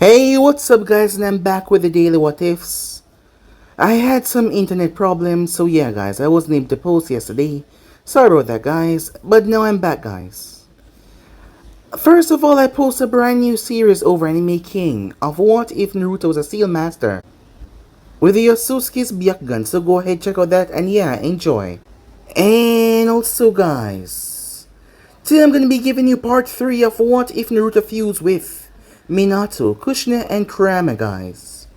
Hey, what's up guys, and I'm back with the daily what ifs. I had some internet problems, so yeah guys, I wasn't able to post yesterday. Sorry about that guys, but now I'm back guys. First of all, I posted a brand new series over Anime King of What If Naruto was a Steel Master with the Yosuke's Byakugan, so go ahead check out that and yeah, enjoy. And also guys, today I'm gonna be giving you part 3 of What If Naruto feuds with Minato, Kushina, and Kurama guys.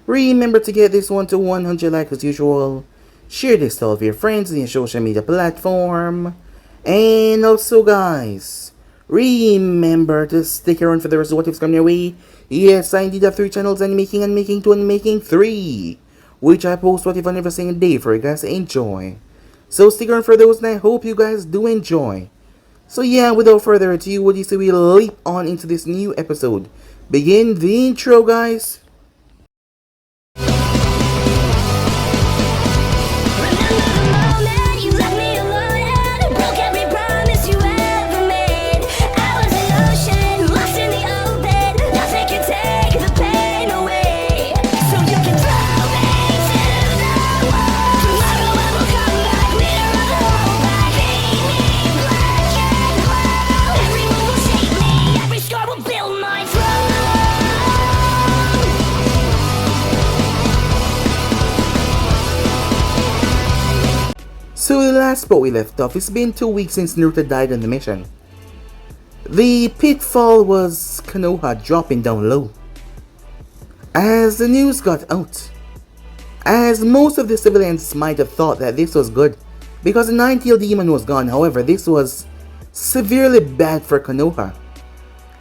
Remember to get this one to 100 likes as usual. Share this to all of your friends on your social media platform. And also guys, remember to stick around for the rest of what ifs coming your way. Yes, I indeed have 3 channels, Anime King, Anime King 2, and Anime King 3, which I post what if on every single day for you guys to enjoy. So stick around for those and I hope you guys do enjoy. So yeah, without further ado, what do you say we leap on into this new episode? Begin the intro, guys. So the last spot we left off, it's been 2 weeks since Naruto died on the mission. The pitfall was Konoha dropping down low. As the news got out, as most of the civilians might have thought that this was good, because the nine-tailed demon was gone. However, this was severely bad for Konoha.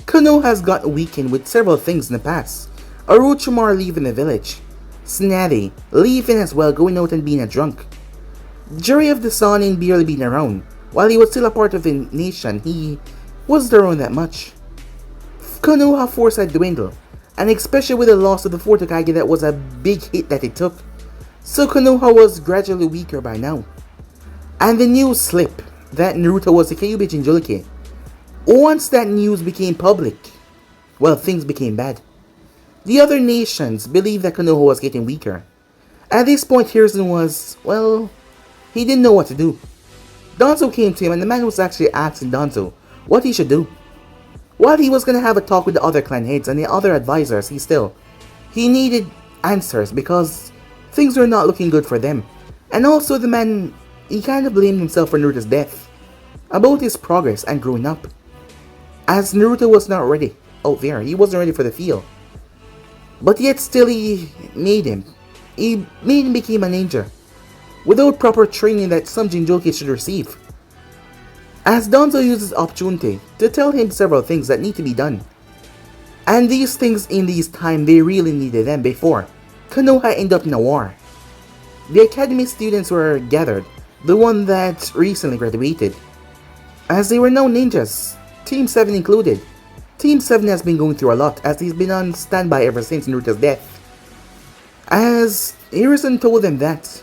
Konoha has got weakened with several things in the past. Orochimaru leaving the village, Tsunade leaving as well, going out and being a drunk. Jury of the Sun barely being around. While he was still a part of the nation, he wasn't around that much. Konoha foresight dwindled, and especially with the loss of the fourth Hokage, that was a big hit that it took. So Konoha was gradually weaker by now. And the news slipped that Naruto was a Kyuubi Jinchuriki. Once that news became public, well, things became bad. The other nations believed that Konoha was getting weaker. At this point, Hiruzen was, well, he didn't know what to do. Danzo came to him and the man was actually asking Danzo what he should do. While he was going to have a talk with the other clan heads and the other advisors, he needed answers because things were not looking good for them. And also the man, he kind of blamed himself for Naruto's death, about his progress and growing up. As Naruto was not ready out there, he wasn't ready for the field. But yet still he made him become a ninja, without proper training that some Jinchuriki should receive. As Danzo uses opportunity to tell him several things that need to be done. And these things in these time, they really needed them before Konoha ended up in a war. The academy students were gathered, the one that recently graduated, as they were now ninjas, Team 7 included. Team 7 has been going through a lot as he's been on standby ever since Naruto's death. As Hiruzen told them that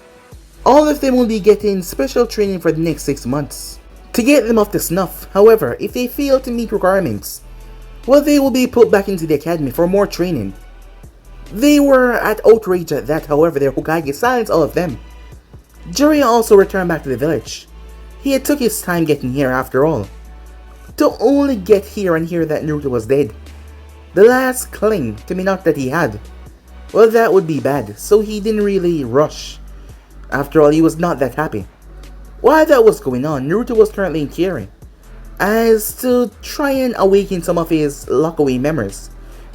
all of them will be getting special training for the next 6 months to get them up to snuff. However, if they fail to meet requirements, well, they will be put back into the academy for more training. They were at outrage at that. However, their Hokage silenced all of them. Jiraiya also returned back to the village. He had took his time getting here after all. To only get here and hear that Naruto was dead, the last cling to Minato that he had, well, that would be bad, so he didn't really rush. After all, he was not that happy. While that was going on, Naruto was currently in Kiri, as to try and awaken some of his lockaway memories.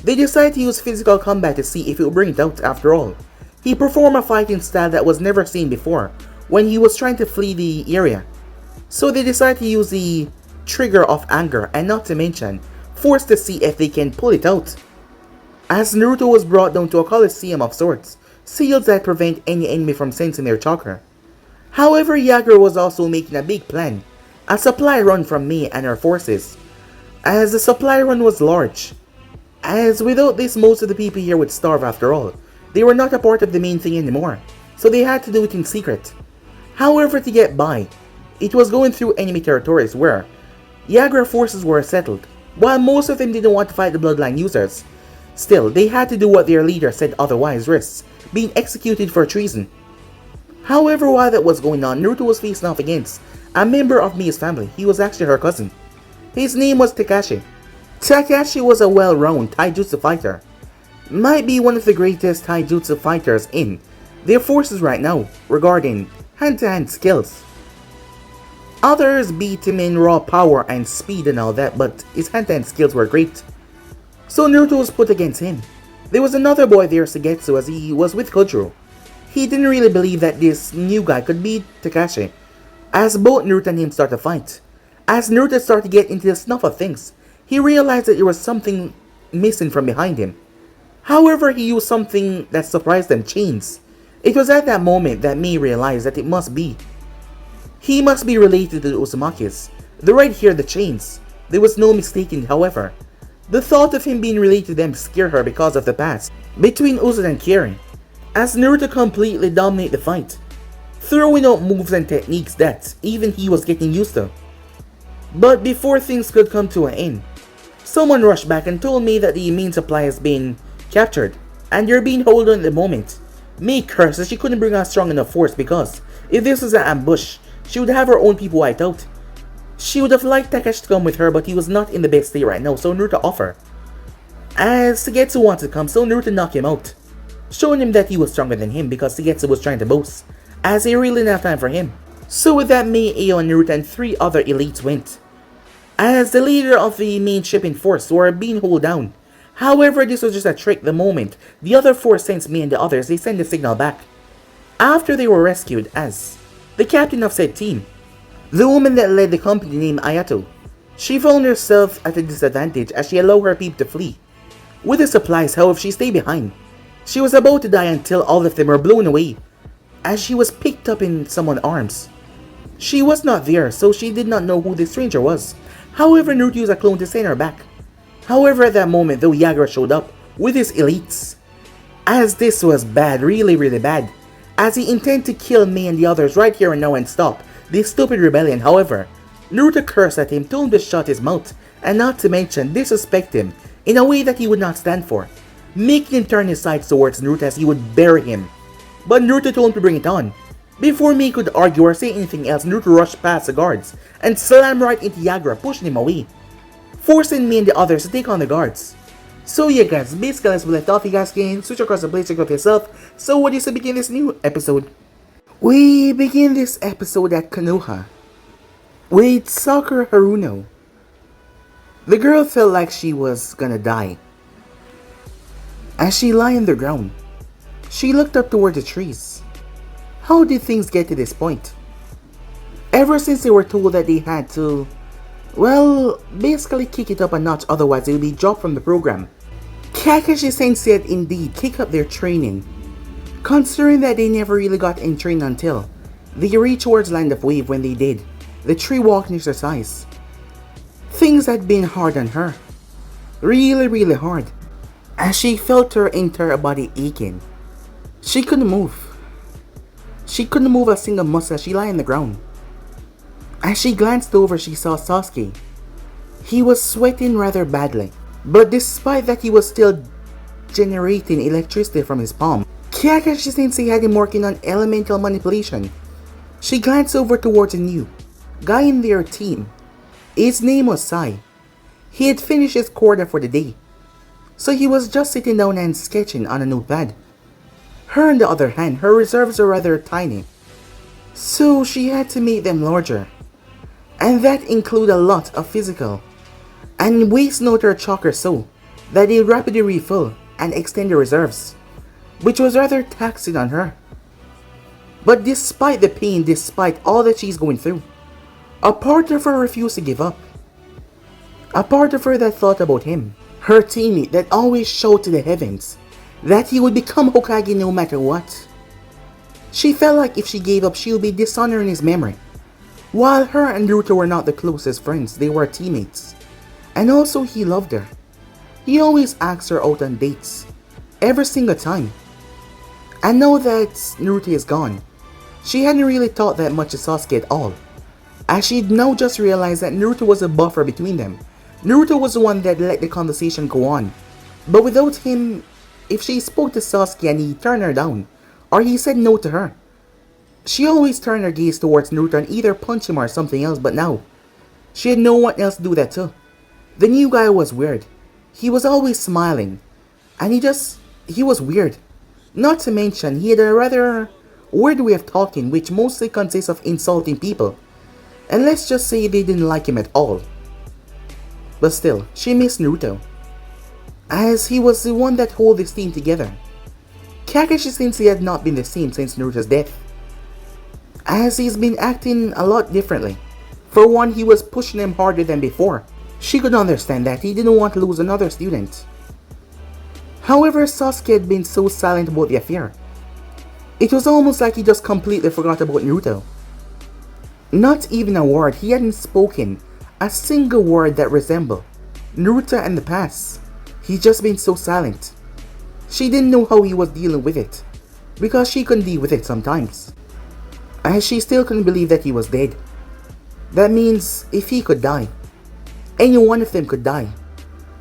They decided to use physical combat to see if it would bring it out after all. He performed a fighting style that was never seen before when he was trying to flee the area. So they decided to use the trigger of anger and not to mention force to see if they can pull it out. As Naruto was brought down to a coliseum of sorts, seals that prevent any enemy from sensing their chakra. However, Yagura was also making a big plan, a supply run from Mei and her forces, as the supply run was large. As without this, most of the people here would starve after all. They were not a part of the main thing anymore, so they had to do it in secret. However, to get by, it was going through enemy territories where Yagura forces were settled. While most of them didn't want to fight the bloodline users, Still, they had to do what their leader said, otherwise risks being executed for treason. However, while that was going on, Naruto was facing off against a member of Mia's family. He was actually her cousin. His name was Takashi. Takashi was a well-rounded taijutsu fighter. Might be one of the greatest taijutsu fighters in their forces right now regarding hand-to-hand skills. Others beat him in raw power and speed and all that, but his hand-to-hand skills were great. So Naruto was put against him. There was another boy there, Sugetsu, as he was with Kojiro. He didn't really believe that this new guy could beat Takashi, as both Naruto and him started to fight. As Naruto started to get into the snuff of things, he realized that there was something missing from behind him. However, he used something that surprised them, chains. It was at that moment that Mei realized that he must be related to the Uzumakis. The right here, the chains. There was no mistaking, however. The thought of him being related to them scared her because of the past between Uzu and Kiri, as Naruto completely dominated the fight, throwing out moves and techniques that even he was getting used to. But before things could come to an end, someone rushed back and told me that the main supply has been captured, and they're being held on at the moment. Mei cursed that she couldn't bring a strong enough force because if this was an ambush, she would have her own people wiped out. She would have liked Takashi to come with her, but he was not in the best state right now, so Naruto offered. As Sugetsu wanted to come, so Naruto knocked him out, showing him that he was stronger than him because Sugetsu was trying to boast, as he really didn't have time for him. So with that, Mei, Ayo, and Naruto and 3 other elites went, as the leader of the main shipping force were being held down. However, this was just a trick. The moment the other force sends Mei and the others, they send the signal back. After they were rescued as the captain of said team, the woman that led the company named Ayato, she found herself at a disadvantage as she allowed her people to flee. With the supplies, however, she stayed behind. She was about to die until all of them were blown away, as she was picked up in someone's arms. She was not there, so she did not know who the stranger was. However, Naruto used a clone to send her back. However, at that moment, though, Yagura showed up with his elites, as this was bad, really bad, as he intended to kill Mei and the others right here and now and stop this stupid rebellion. However, Naruto cursed at him, told him to shut his mouth, and not to mention disrespect him in a way that he would not stand for, making him turn his sides towards Naruto as he would bury him. But Naruto told him to bring it on. Before Mei could argue or say anything else, Naruto rushed past the guards and slammed right into Yagura, pushing him away, forcing Mei and the others to take on the guards. So yeah guys, basically as we left off, you guys can switch across the place, check out yourself. So what do you say begin this new episode? We begin this episode at Konoha with Sakura Haruno. The girl felt like she was gonna die. As she lay on the ground, she looked up toward the trees. How did things get to this point? Ever since they were told that they had to, well, basically kick it up a notch, otherwise they would be dropped from the program. Kakashi Sensei had indeed kicked up their training, considering that they never really got in training until they reached towards Land of Wave when they did the tree walking exercise. Things had been hard on her, really hard, as she felt her entire body aching. She couldn't move. She couldn't move a single muscle as she lay on the ground. As she glanced over, she saw Sasuke. He was sweating rather badly, but despite that he was still generating electricity from his palm. Kakashi Sensei had him working on elemental manipulation. She glanced over towards a new guy in their team. His name was Sai. He had finished his quota for the day, so he was just sitting down and sketching on a notepad. Her on the other hand, her reserves are rather tiny, so she had to make them larger, and that include a lot of physical and waste note her chakra so that they rapidly refill and extend the reserves, which was rather taxing on her. But despite the pain, despite all that she's going through, a part of her refused to give up. A part of her that thought about him, her teammate that always showed to the heavens that he would become Hokage no matter what. She felt like if she gave up, she would be dishonoring his memory. While her and Naruto were not the closest friends, they were teammates. And also he loved her. He always asked her out on dates, every single time. And now that Naruto is gone, she hadn't really thought that much of Sasuke at all, as she'd now just realized that Naruto was a buffer between them. Naruto was the one that let the conversation go on, But without him, if she spoke to Sasuke and he turned her down, or he said no to her, she always turned her gaze towards Naruto and either punch him or something else, but now, she had no one else to do that to. The new guy was weird. He was always smiling, and he was weird. Not to mention, he had a rather weird way of talking which mostly consists of insulting people. And let's just say they didn't like him at all. But still, she missed Naruto, as he was the one that held this team together. Kakashi Sensei had not been the same since Naruto's death, as he's been acting a lot differently. For one, he was pushing him harder than before. She could understand that he didn't want to lose another student. However, Sasuke had been so silent about the affair. It was almost like he just completely forgot about Naruto. Not even a word, he hadn't spoken a single word that resembled Naruto and the past. He'd just been so silent. She didn't know how he was dealing with it, because she couldn't deal with it sometimes. As she still couldn't believe that he was dead. That means if he could die, any one of them could die.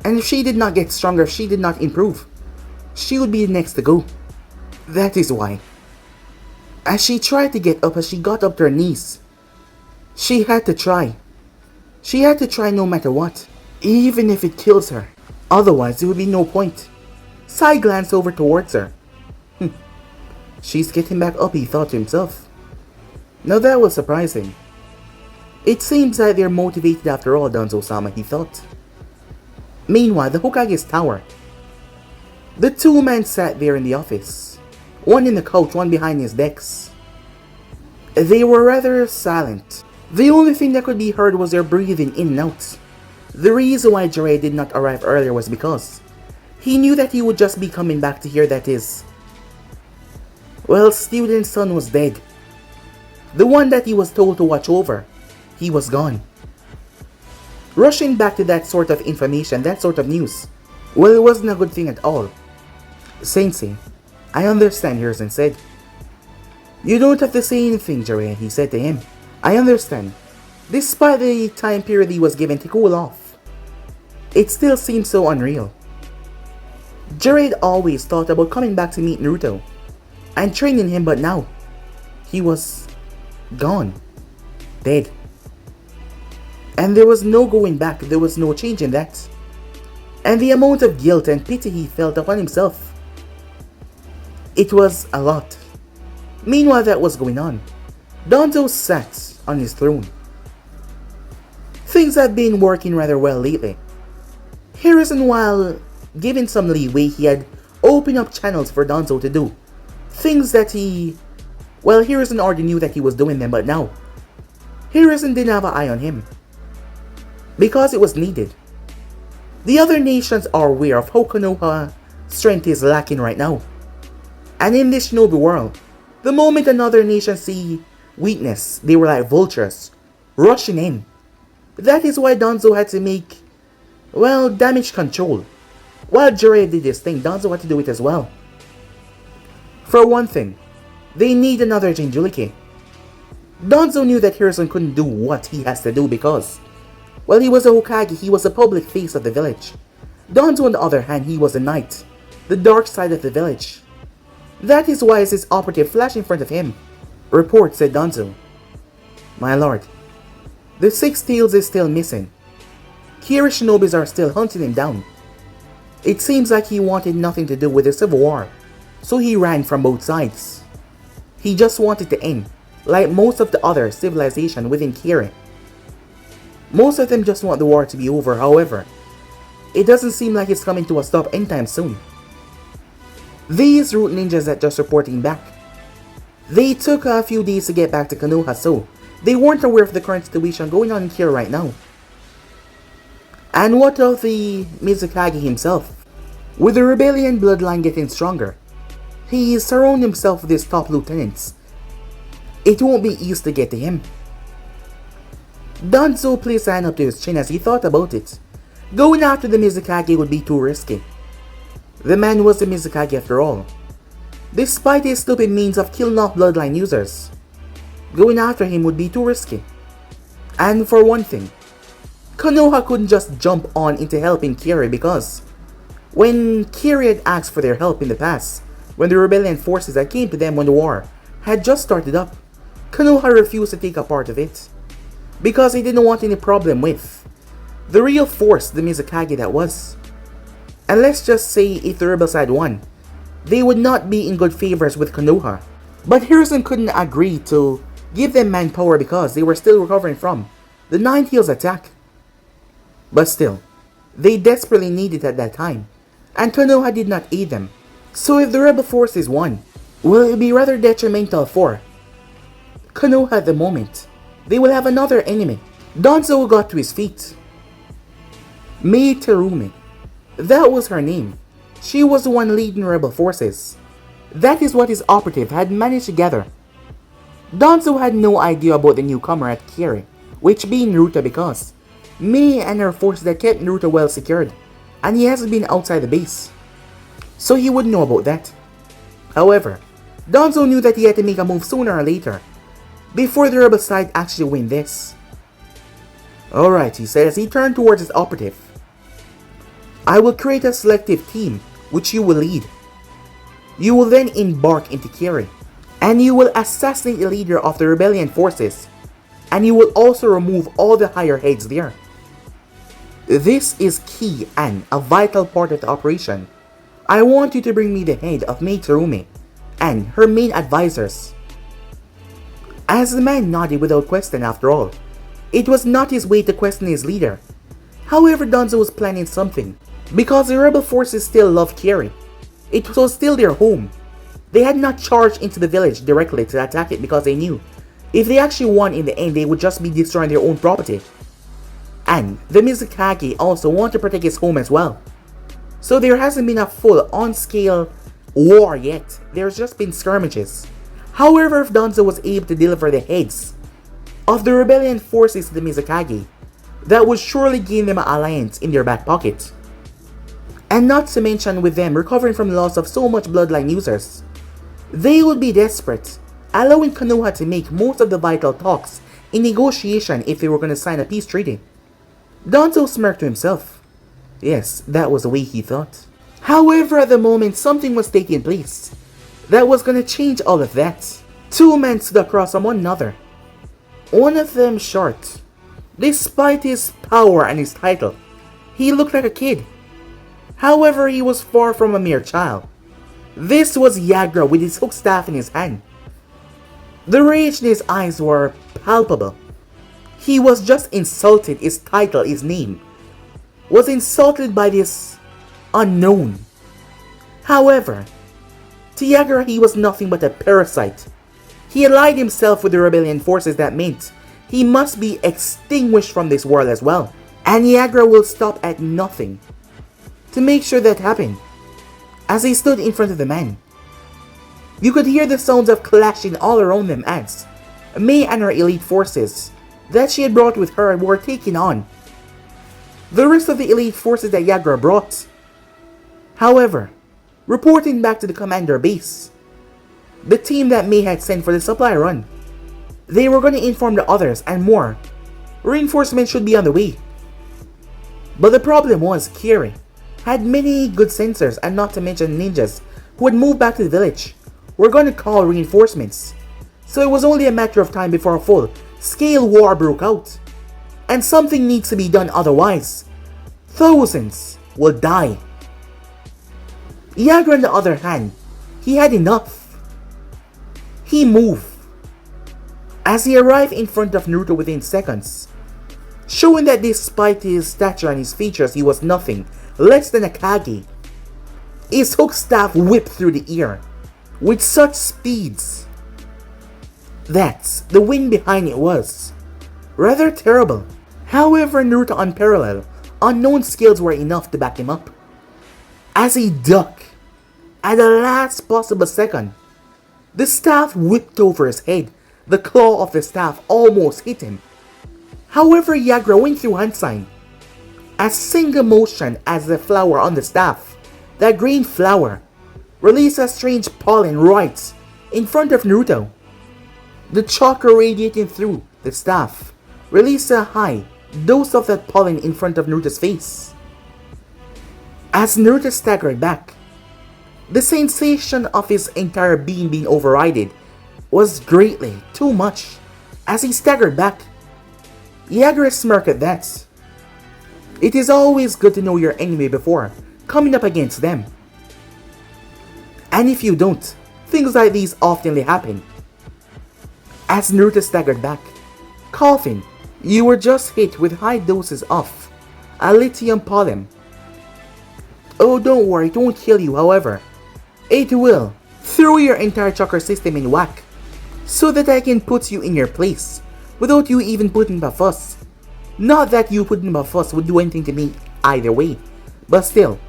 And if she did not get stronger, if she did not improve, she would be the next to go. That is why, as she tried to get up, as she got up to her knees, she had to try. She had to try no matter what, even if it kills her. Otherwise, there would be no point. Sai glanced over towards her. She's getting back up, he thought to himself. Now that was surprising. It seems that they're motivated after all, Danzo-sama, he thought. Meanwhile, the Hokage's tower. The two men sat there in the office, one in the couch, one behind his desk. They were rather silent. The only thing that could be heard was their breathing in and out. The reason why Jiraiya did not arrive earlier was because he knew that he would just be coming back to hear that his, well, student's son was dead. The one that he was told to watch over, he was gone. Rushing back to that sort of information, that sort of news, well, it wasn't a good thing at all. Sensei, I understand, Hiruzen said. You don't have to say anything, Jiraiya, he said to him. I understand. Despite the time period he was given to cool off, it still seems so unreal. Jiraiya always thought about coming back to meet Naruto and training him, but now he was gone, dead. And there was no going back, there was no change in that. And the amount of guilt and pity he felt upon himself, it was a lot. Meanwhile that was going on, Danzo sat on his throne. Things had been working rather well lately. Hiruzen, while given some leeway, he had opened up channels for Danzo to do things that Hiruzen already knew that he was doing them, but now Hiruzen didn't have an eye on him, because it was needed. The other nations are aware of how Konoha strength is lacking right now. And in this shinobi world, the moment another nation see weakness, they were like vultures, rushing in. That is why Danzo had to make, well, damage control. While Jiraiya did this thing, Danzo had to do it as well. For one thing, they need another Jinchuriki. Danzo knew that Hiruzen couldn't do what he has to do because, well, he was a Hokage, he was the public face of the village. Danzo, on the other hand, he was a knight, the dark side of the village. That is why his operative flashed in front of him. Report, said Danzo. My lord, the Six Tails is still missing. Kiri shinobis are still hunting him down. It seems like he wanted nothing to do with the civil war, so he ran from both sides. He just wanted to end, like most of the other civilization within Kiri. Most of them just want the war to be over, however, it doesn't seem like it's coming to a stop anytime soon. These root ninjas that just reporting back, they took a few days to get back to Konoha, so they weren't aware of the current situation going on in Kiri right now. And what of the Mizukage himself? With the rebellion bloodline getting stronger, he surrounded himself with his top lieutenants. It won't be easy to get to him. Danzo placed a hand up to his chin as he thought about it. Going after the Mizukage would be too risky. The man was the Mizukage after all. Despite his stupid means of killing off bloodline users, going after him would be too risky. And for one thing, Konoha couldn't just jump on into helping Kiri because, When Kiri had asked for their help in the past, when the rebellion forces that came to them when the war had just started up, Konoha refused to take a part of it, because he didn't want any problem with the real force, the Mizukage that was. And let's just say if the rebel side won, they would not be in good favors with Konoha. But Hiruzen couldn't agree to give them manpower because they were still recovering from the Nine Tails attack. But still, they desperately needed it at that time, and Konoha did not aid them. So if the rebel forces won, well, it would be rather detrimental for Konoha at the moment. They will have another enemy. Danzo got to his feet. Mei Terumi. That was her name. She was the one leading rebel forces. That is what his operative had managed to gather. Danzo had no idea about the newcomer at Kiri, which being Naruto, because Mei and her forces had kept Naruto well secured, and he hasn't been outside the base, so he wouldn't know about that. However, Danzo knew that he had to make a move sooner or later, before the rebel side actually win this. Alright, he said as he turned towards his operative. I will create a selective team, which you will lead. You will then embark into Kiri, and you will assassinate the leader of the rebellion forces, and you will also remove all the higher heads there. This is key and a vital part of the operation. I want you to bring me the head of Mei Terumi and her main advisors. As the man nodded without question, after all, it was not his way to question his leader. However, Danzo was planning something, because the rebel forces still loved Kiri. It was still their home. They had not charged into the village directly to attack it because they knew if they actually won in the end, they would just be destroying their own property. And the Mizukage also want to protect his home as well. So there hasn't been a full on-scale war yet. There's just been skirmishes. However, if Danzo was able to deliver the heads of the rebellion forces to the Mizukage, that would surely gain them an alliance in their back pocket. And not to mention with them recovering from the loss of so much bloodline users, they would be desperate, allowing Konoha to make most of the vital talks in negotiation if they were going to sign a peace treaty. Danzo smirked to himself. Yes, that was the way he thought. However, at the moment, something was taking place that was going to change all of that. Two men stood across from one another. One of them short. Despite his power and his title, he looked like a kid. However, he was far from a mere child. This was Yagra with his hook staff in his hand. The rage in his eyes were palpable. He was just insulted. His title, his name, was insulted by this unknown. However, to Yagra he was nothing but a parasite. He allied himself with the rebellion forces. That meant he must be extinguished from this world as well. And Yagra will stop at nothing to make sure that happened. As he stood in front of the man, you could hear the sounds of clashing all around them as Mei and her elite forces that she had brought with her were taken on the rest of the elite forces that Yagra brought. However, reporting back to the commander base, the team that Mei had sent for the supply run, they were going to inform the others and more reinforcements should be on the way. But the problem was Kiri had many good sensors, and not to mention ninjas who had moved back to the village were going to call reinforcements. So it was only a matter of time before a full-scale war broke out. And something needs to be done, otherwise thousands will die. Yagra on the other hand, he had enough. He moved. As he arrived in front of Naruto within seconds, showing that despite his stature and his features he was nothing less than a Kage. His hook staff whipped through the air with such speeds that the wind behind it was rather terrible. However, Naruto unparalleled, unknown skills were enough to back him up. As he ducked, at the last possible second, the staff whipped over his head. The claw of the staff almost hit him. However, Yagra went through hand sign. A single motion as the flower on the staff, that green flower, released a strange pollen right in front of Naruto. The chakra radiating through the staff released a high dose of that pollen in front of Naruto's face. As Naruto staggered back, the sensation of his entire being being overridden was greatly too much. As he staggered back, Yagura smirked at that. It is always good to know your enemy before coming up against them. And if you don't, things like these often happen. As Naruto staggered back, coughing, you were just hit with high doses of a lithium pollen. Oh, don't worry, it won't kill you, however. It will throw your entire chakra system in whack, so that I can put you in your place, without you even putting up a fuss. Not that you putting up a fuss would do anything to me either way, but still.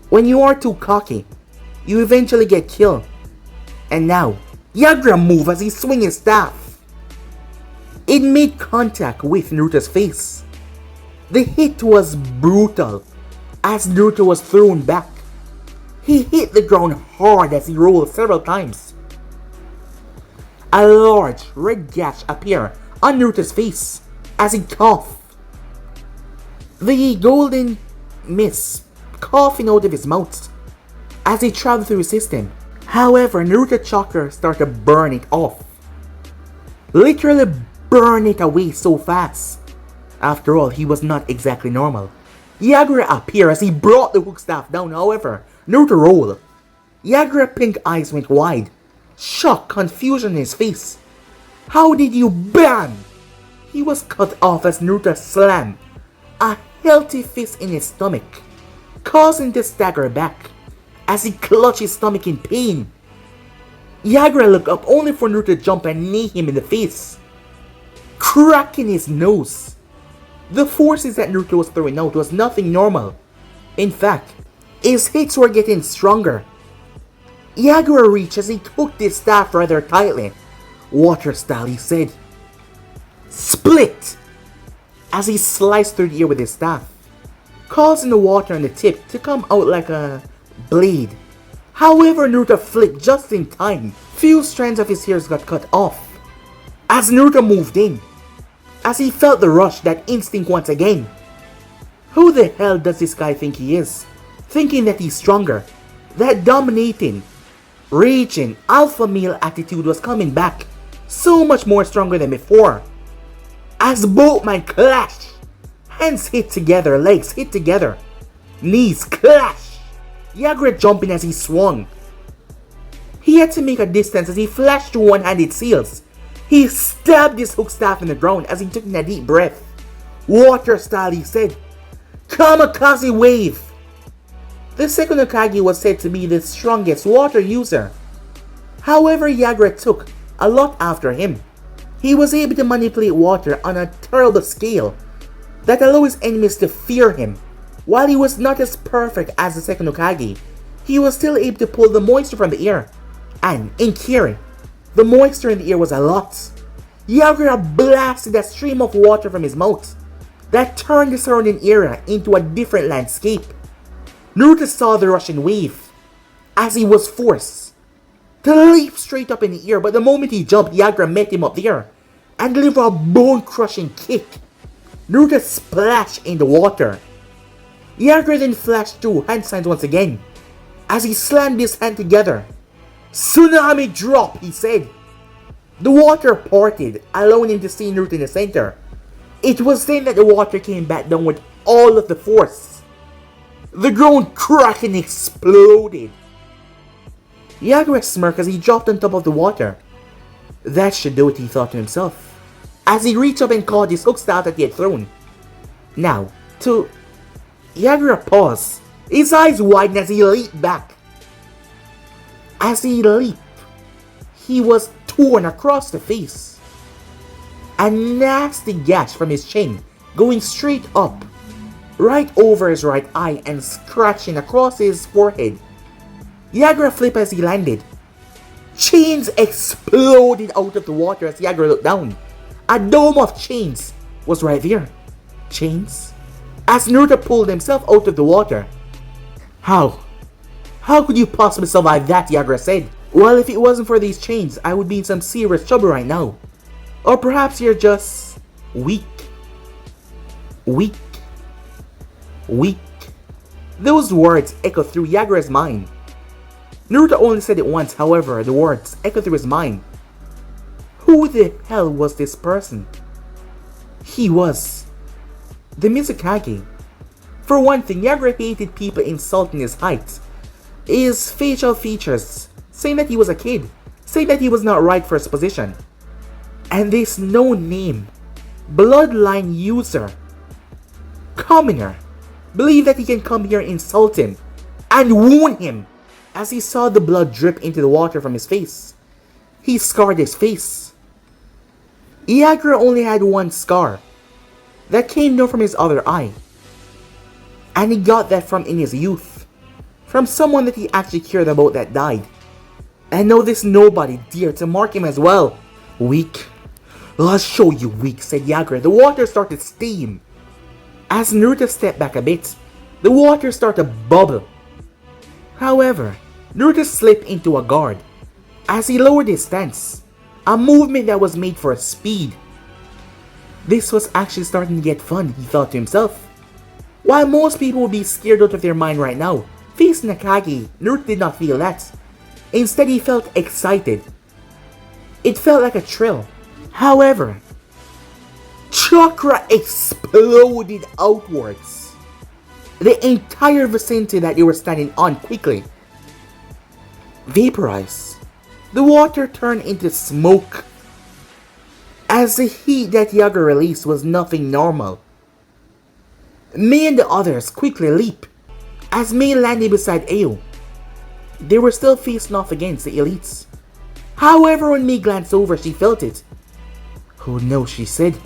When you are too cocky, you eventually get killed. And now, Yagura moved as he swung his staff. It made contact with Naruto's face. The hit was brutal, as Naruto was thrown back. He hit the ground hard as he rolled several times. A large red gash appeared on Naruto's face as he coughed. The golden mist coughing out of his mouth as he traveled through his system. However, Naruto's chakra started to burn it off. Literally burn it away so fast. After all, he was not exactly normal. Yagura appeared as he brought the hook staff down, however, Naruto rolled. Yagura's pink eyes went wide. Shock, confusion in his face. How did you BAM! He was cut off as Naruto slammed a healthy fist in his stomach, causing him to stagger back as he clutched his stomach in pain. Yagura looked up only for Naruto to jump and knee him in the face, cracking his nose. The forces that Naruto was throwing out was nothing normal. In fact, his hits were getting stronger. Yagura reached as he hooked his staff rather tightly. Water style, he said. Split! As he sliced through the air with his staff, causing the water on the tip to come out like a blade. However, Naruto flicked just in time. Few strands of his hairs got cut off. As Naruto moved in, as he felt the rush, that instinct once again. Who the hell does this guy think he is? Thinking that he's stronger. That dominating, raging, alpha male attitude was coming back. So much more stronger than before. As both men clashed, hands hit together, legs hit together, knees clash. Yagura jumping as he swung. He had to make a distance as he flashed through one-handed seals. He stabbed his hook staff in the ground as he took in a deep breath. Water style, he said. Kamikaze wave. The second Hokage was said to be the strongest water user. However, Yagura took a lot after him. He was able to manipulate water on a terrible scale that allowed his enemies to fear him. While he was not as perfect as the second Hokage, he was still able to pull the moisture from the air. And in Kiri, the moisture in the air was a lot. Yagura blasted a stream of water from his mouth that turned the surrounding area into a different landscape. Naruto saw the rushing wave as he was forced to leap straight up in the air, but the moment he jumped, Yagura met him up there and delivered a bone-crushing kick. Naruto splashed in the water. Yagura then flashed through hand signs once again as he slammed his hand together. Tsunami drop, he said. The water parted, allowing him to see Naruto in the center. It was then that the water came back down with all of the force. The ground cracked and exploded. Yagura smirked as he dropped on top of the water. That should do it, he thought to himself, as he reached up and caught his hook staff that he had thrown. Now, to Yagura paused, his eyes widened as he leaped back. As he leaped, he was torn across the face. A nasty gash from his chin going straight up, right over his right eye and scratching across his forehead. Yagura flipped as he landed. Chains exploded out of the water as Yagura looked down. A dome of chains was right there. Chains? As Naruto pulled himself out of the water. How? How could you possibly survive that, Yagura said. Well, if it wasn't for these chains, I would be in some serious trouble right now. Or perhaps you're just weak. Weak. Weak. Those words echoed through Yagura's mind. Naruto only said it once, however, the words echoed through his mind. Who the hell was this person? He was the Mizukage. For one thing, Yagura hated people insulting his height, his facial features, saying that he was a kid, saying that he was not right for his position. And this no-name, bloodline user, commoner, believed that he can come here and insult him and wound him. As he saw the blood drip into the water from his face, he scarred his face. Yagura only had one scar that came down from his other eye, and he got that from in his youth, from someone that he actually cared about that died. And now this nobody dared to mark him as well. Weak. I'll show you weak, said Yagura. The water started to steam. As Naruto stepped back a bit, the water started to bubble. However, Naruto slipped into a guard. As he lowered his stance, a movement that was made for speed. This was actually starting to get fun, he thought to himself. While most people would be scared out of their mind right now, facing Nakagi, Naruto did not feel that. Instead, he felt excited. It felt like a thrill. However, chakra exploded outwards. The entire vicinity that they were standing on quickly vaporized. The water turned into smoke, as the heat that Yagura released was nothing normal. Mei and the others quickly leaped. As Mei landed beside Ayo, they were still facing off against the elites. However, when Mei glanced over, she felt it. Oh no, she said,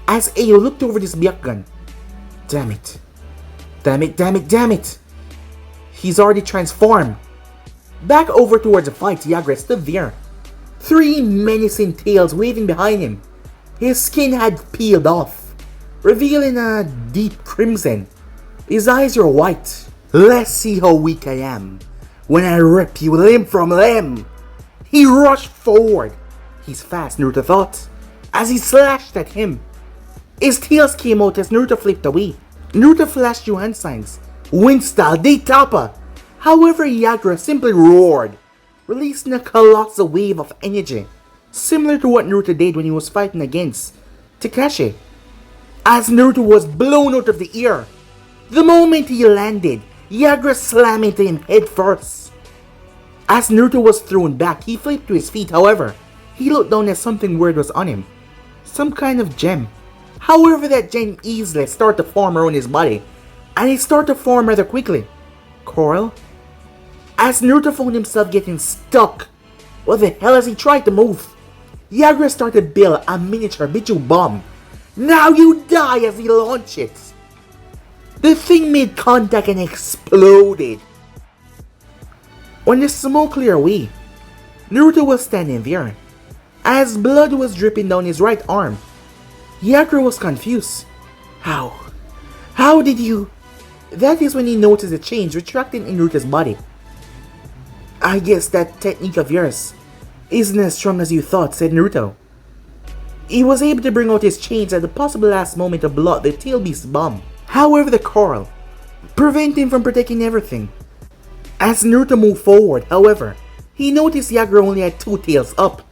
as Ayo looked over this Byakugan. Damn it. Damn it, damn it, damn it. He's already transformed. Back over towards the fight, Yagura stood there. 3 menacing tails waving behind him. His skin had peeled off, revealing a deep crimson. His eyes were white. Let's see how weak I am when I rip you limb from limb. He rushed forward. He's fast, Naruto thought, as he slashed at him. His tails came out as Naruto flipped away. Naruto flashed two hand signs. Wind style, Deitapa. However, Yagura simply roared, releasing a colossal wave of energy, similar to what Naruto did when he was fighting against Takashi. As Naruto was blown out of the air, the moment he landed, Yagura slammed into him head first. As Naruto was thrown back, he flipped to his feet. However, he looked down as something weird was on him. Some kind of gem. However, that gem easily started to form around his body, and it started to form rather quickly. Coral? As Naruto found himself getting stuck, what the hell as he tried to move? Yagura started to build a miniature Bichu bomb. Now you die as he launched it. The thing made contact and exploded. When the smoke cleared away, Naruto was standing there, as blood was dripping down his right arm. Yagura was confused. How? How did you? That is when he noticed a change retracting in Naruto's body. I guess that technique of yours isn't as strong as you thought, said Naruto. He was able to bring out his chains at the possible last moment to block the tail beast bomb. However, the coral prevented him from protecting everything. As Naruto moved forward, however, he noticed Yagura only had 2 tails up.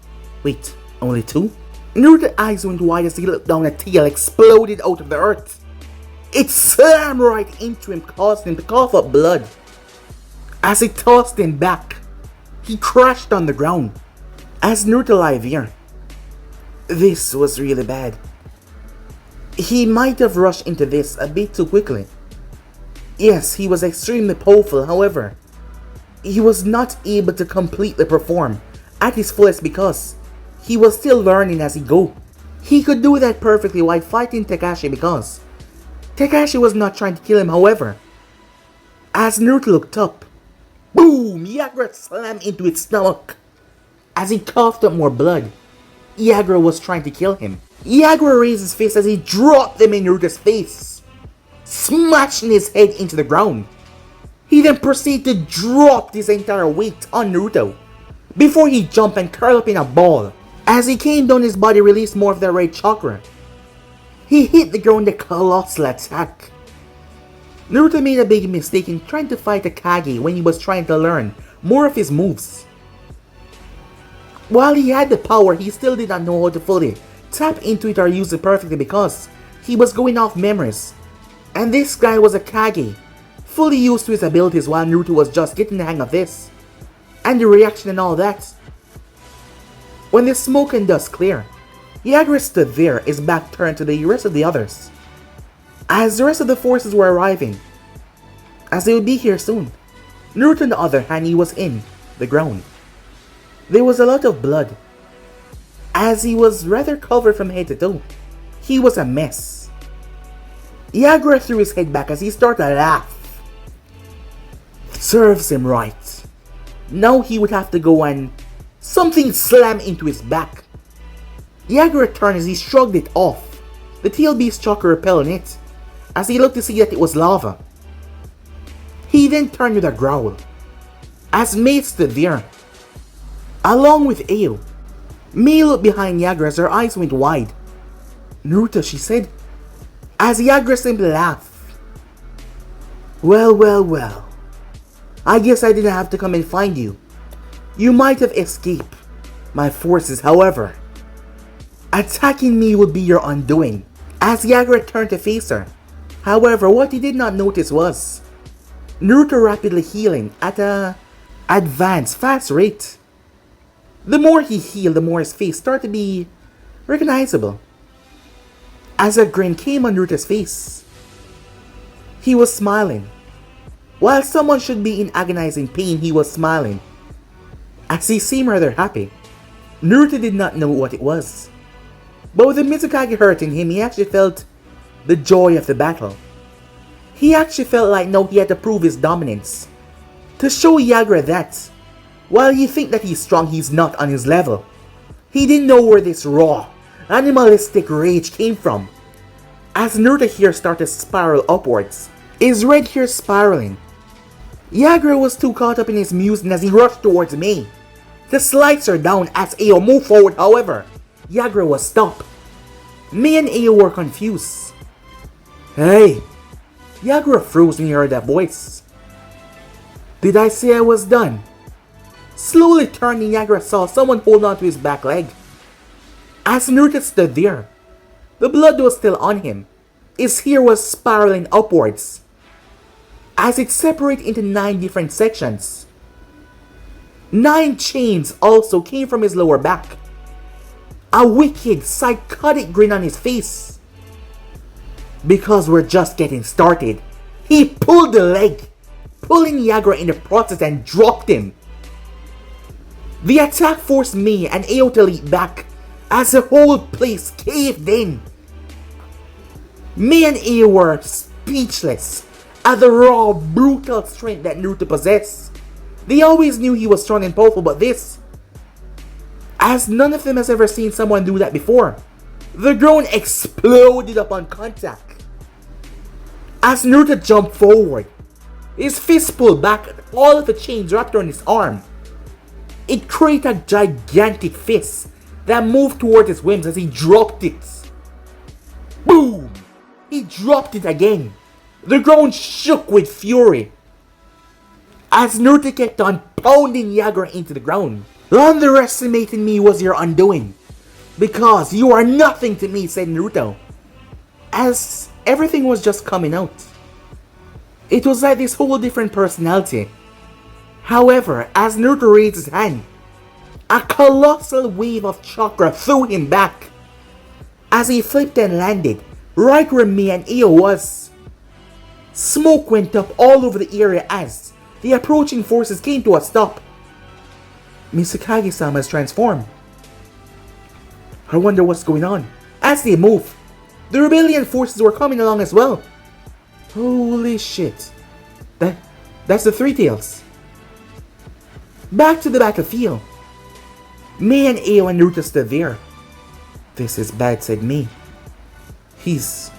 Wait, only 2? Naruto's eyes went wide as he looked down. A tail exploded out of the earth. It slammed right into him, causing him to cough up blood. As it tossed him back, he crashed on the ground. As Naruto lay there, this was really bad. He might have rushed into this a bit too quickly. Yes, he was extremely powerful, however, he was not able to completely perform at his fullest because he was still learning as he go. He could do that perfectly while fighting Takashi because Takashi was not trying to kill him. However, as Naruto looked up, boom! Yagura slammed into its stomach. As he coughed up more blood, Yagura was trying to kill him. Yagura raised his fist as he dropped them in Naruto's face, smashing his head into the ground. He then proceeded to drop his entire weight on Naruto before he jumped and curled up in a ball. As he came down, his body released more of the red chakra. He hit the ground with a colossal attack. Naruto made a big mistake in trying to fight a Kage when he was trying to learn more of his moves. While he had the power, he still did not know how to fully tap into it or use it perfectly because he was going off memories. And this guy was a Kage, fully used to his abilities while Naruto was just getting the hang of this. And the reaction and all that. When the smoke and dust cleared, Yagura stood there, his back turned to the rest of the others. As the rest of the forces were arriving, as they would be here soon. Naruto on the other hand, he was in the ground. There was a lot of blood. As he was rather covered from head to toe, he was a mess. Yagura threw his head back as he started to laugh. Serves him right. Now he would have to go and something slammed into his back. Yagura turned as he shrugged it off. The tail beast chakra repelled it, as he looked to see that it was lava. He then turned with a growl, as Mei stood there, along with Ao. Mei looked behind Yagura as her eyes went wide. Naruto, she said, as Yagura simply laughed. Well. I guess I didn't have to come and find you. You might have escaped my forces, however. Attacking me would be your undoing. As Yagura turned to face her. However, what he did not notice was Naruto rapidly healing at a advanced, fast rate. The more he healed, the more his face started to be recognizable. As a grin came on Naruto's face, he was smiling. While someone should be in agonizing pain, he was smiling. As he seemed rather happy. Naruto did not know what it was. But with the Mizukage hurting him, he actually felt the joy of the battle. He actually felt like now he had to prove his dominance. To show Yagura that, while he thinks that he's strong, he's not on his level. He didn't know where this raw, animalistic rage came from. As Naruto here started to spiral upwards, his red hair spiraling. Yagura was too caught up in his musing as he rushed towards Mei. The slides her down as Ao moved forward, however, Yagura was stopped. Mei and Ao were confused. Hey! Yagura froze when he heard that voice. Did I say I was done? Slowly turning, Yagura saw someone hold on to his back leg. As Naruto stood there, the blood was still on him. His hair was spiraling upwards, as it separated into 9 different sections. 9 chains also came from his lower back. A wicked, psychotic grin on his face. Because we're just getting started, he pulled the leg, pulling Yagura in the process and dropped him. The attack forced Mei and Ao to leap back as the whole place caved in. Mei and Ao were speechless at the raw, brutal strength that Naruto possessed. They always knew he was strong and powerful, but this, as none of them has ever seen someone do that before. The groan exploded upon contact. As Naruto jumped forward, his fist pulled back, all of the chains wrapped around his arm. It created a gigantic fist that moved toward his whims as he dropped it. Boom! He dropped it again. The ground shook with fury as Naruto kept on pounding Yagura into the ground. Underestimating me was your undoing, because you are nothing to me, said Naruto. As everything was just coming out. It was like this whole different personality. However, as Naruto raised his hand, a colossal wave of chakra threw him back as he flipped and landed right where Mei and Ao was. Smoke went up all over the area as the approaching forces came to a stop. Mizukage-sama is transformed. I wonder what's going on. As they moved, the rebellion forces were coming along as well. Holy shit. That's the Three Tails. Back to the battlefield. Mei and Ao and Naruto stood there. This is bad, said Mei. He's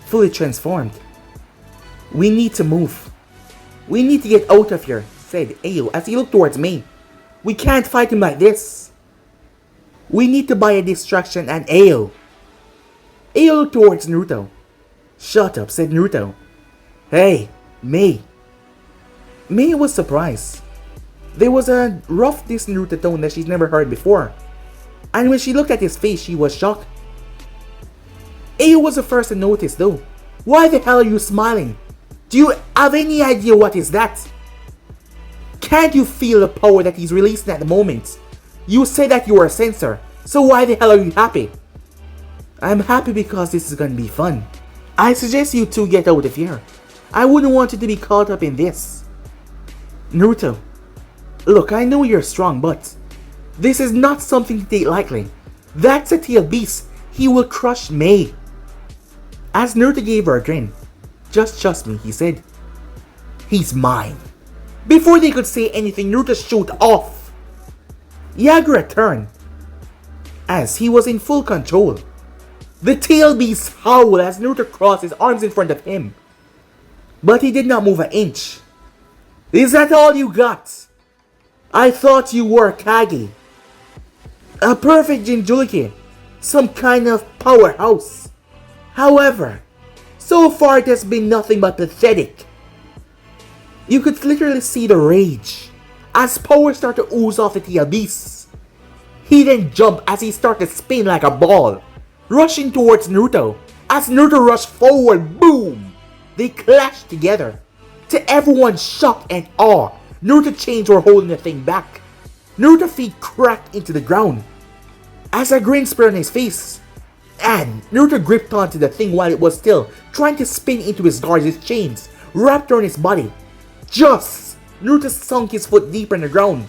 fully transformed. We need to move. We need to get out of here, said Ao as he looked towards Mei. We can't fight him like this. We need to buy a distraction and Ao looked towards Naruto. Shut up, said Naruto. Hey, May. May was surprised. There was a rough Naruto tone that she's never heard before. And when she looked at his face, she was shocked. Ayo was the first to notice though. Why the hell are you smiling? Do you have any idea what is that? Can't you feel the power that he's releasing at the moment? You said that you were a censor, so why the hell are you happy? I'm happy because this is gonna be fun. I suggest you two get out of here. I wouldn't want you to be caught up in this. Naruto, look, I know you're strong, but this is not something to take lightly. That's a tail beast. He will crush May. As Naruto gave her a grin, just trust me, he said. He's mine. Before they could say anything, Naruto shoot off. Yagura turned, as he was in full control. The tail beast howled as Naruto crossed his arms in front of him. But he did not move an inch. Is that all you got? I thought you were Kage. A perfect Jinchuriki. Some kind of powerhouse. However, so far it has been nothing but pathetic. You could literally see the rage as power started to ooze off the tail beast. He then jumped as he started to spin like a ball, rushing towards Naruto. As Naruto rushed forward, boom! They clashed together. To everyone's shock and awe, Naruto's chains were holding the thing back. Naruto's feet cracked into the ground as a grin spread on his face. And Naruto gripped onto the thing while it was still trying to spin into his guards. His chains wrapped around his body. Just Naruto sunk his foot deeper in the ground,